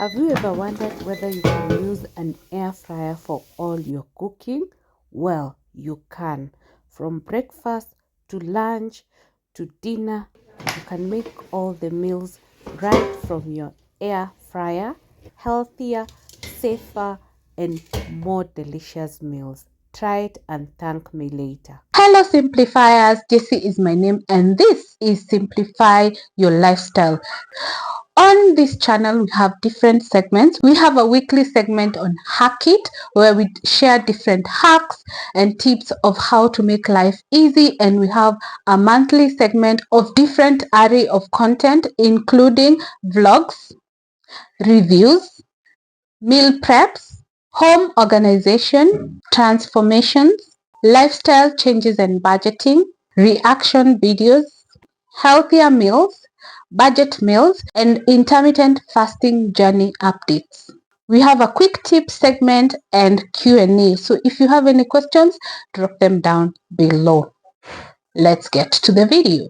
Have you ever wondered whether you can use an air fryer for all your cooking? Well, you can. From breakfast to lunch to dinner, you can make all the meals right from your air fryer, healthier, safer, and more delicious meals. Try it and thank me later. Hello simplifiers, Jessie is my name and this is Simplify Your Lifestyle. On this channel, we have different segments. We have a weekly segment on Hack It, where we share different hacks and tips of how to make life easy. And we have a monthly segment of different array of content, including vlogs, reviews, meal preps, home organization, transformations, lifestyle changes and budgeting, reaction videos, healthier meals, budget meals, and intermittent fasting journey updates. We have a quick tip segment and Q&A. So if you have any questions, drop them down below. Let's get to the video.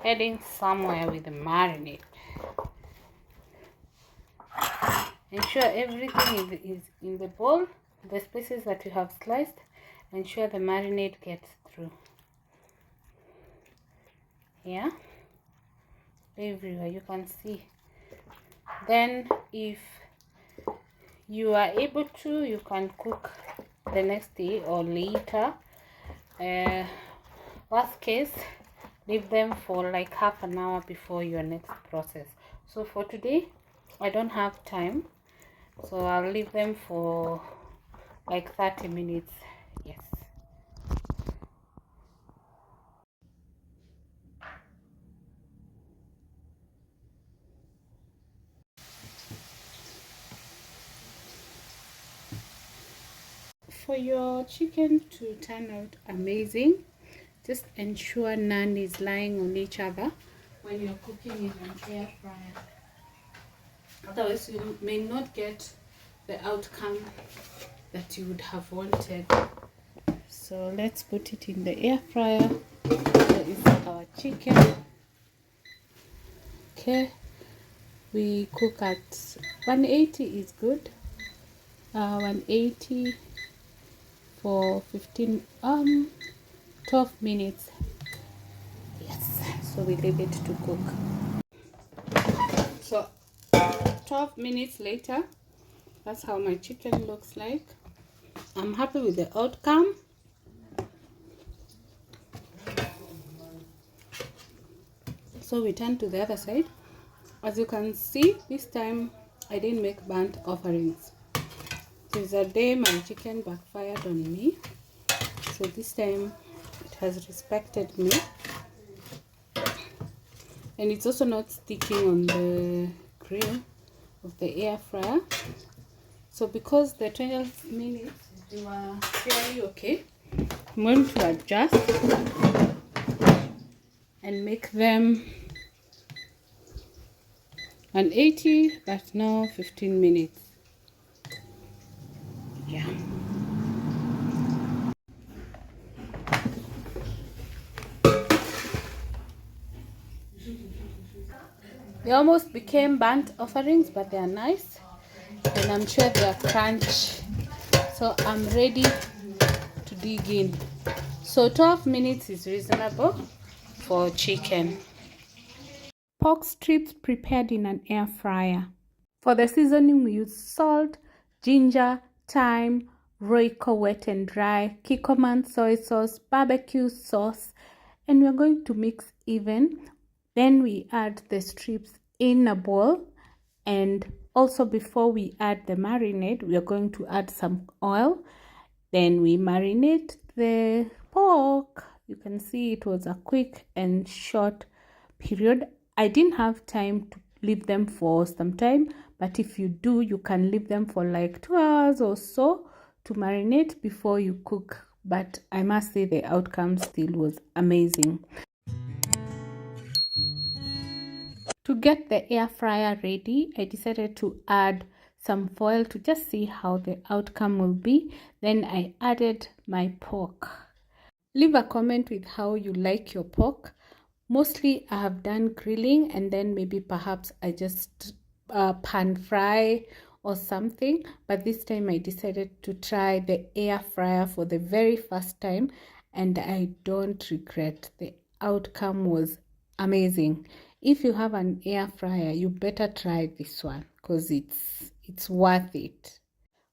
Heading somewhere with the marinade. Ensure everything is in the bowl, the spices that you have sliced. Ensure the marinade gets through. Yeah, everywhere you can see. Then if you are able to, you can cook the next day or later. Worst case, leave them for like half an hour before your next process. So for today, I don't have time, so I'll leave them for like 30 minutes. Yes. For your chicken to turn out amazing, just ensure none is lying on each other when you're cooking in an air fryer. Otherwise, you may not get the outcome that you would have wanted. So let's put it in the air fryer. There is our chicken. Okay, we cook at 180 is good. 180 for 12 minutes. Yes, so we leave it to cook. So 12 minutes later, that's how my chicken looks like. I'm happy with the outcome. So we turn to the other side. As you can see, this time I didn't make burnt offerings. There's a day my chicken backfired on me, so this time it has respected me, and it's also not sticking on the grill of the air fryer. So because the 12 minutes they were fairly okay, I'm going to adjust and make them 180, but now 15 minutes. Yeah. They almost became burnt offerings, but they are nice, and I'm sure they are crunchy. So I'm ready to dig in. So 12 minutes is reasonable for chicken. Pork strips prepared in an air fryer. For the seasoning, we use salt, ginger, thyme, Royco wet and dry, Kikkoman soy sauce, barbecue sauce, and we're going to mix even. Then we add the strips in a bowl, and also before we add the marinade, we are going to add some oil Then we marinate the pork. You can see it was a quick and short period. I didn't have time to leave them for some time, but if you do, you can leave them for like 2 hours or so to marinate before you cook. But I must say the outcome still was amazing. To get the air fryer ready, I decided to add some foil to just see how the outcome will be. Then I added my pork. Leave a comment with how you like your pork. Mostly I have done grilling, and then maybe perhaps I just pan fry or something, but this time I decided to try the air fryer for the very first time, and I don't regret. The outcome was amazing. If you have an air fryer, you better try this one because it's worth it.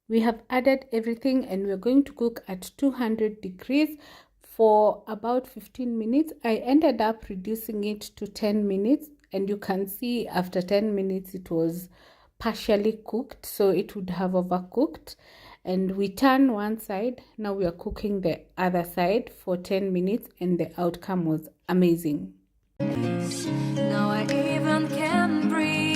We have added everything and we're going to cook at 200 degrees for about 15 minutes. I ended up reducing it to 10 minutes, and you can see after 10 minutes it was partially cooked, so it would have overcooked. And we turn one side. Now we are cooking the other side for 10 minutes, and the outcome was amazing. Now I even can breathe.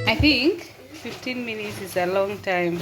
I think 15 minutes is a long time.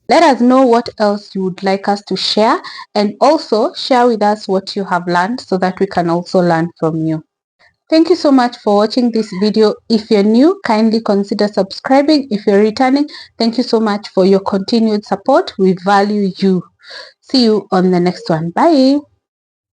Let us know what else you would like us to share, and also share with us what you have learned so that we can also learn from you. Thank you so much for watching this video. If you're new, kindly consider subscribing. If you're returning, thank you so much for your continued support. We value you. See you on the next one. Bye.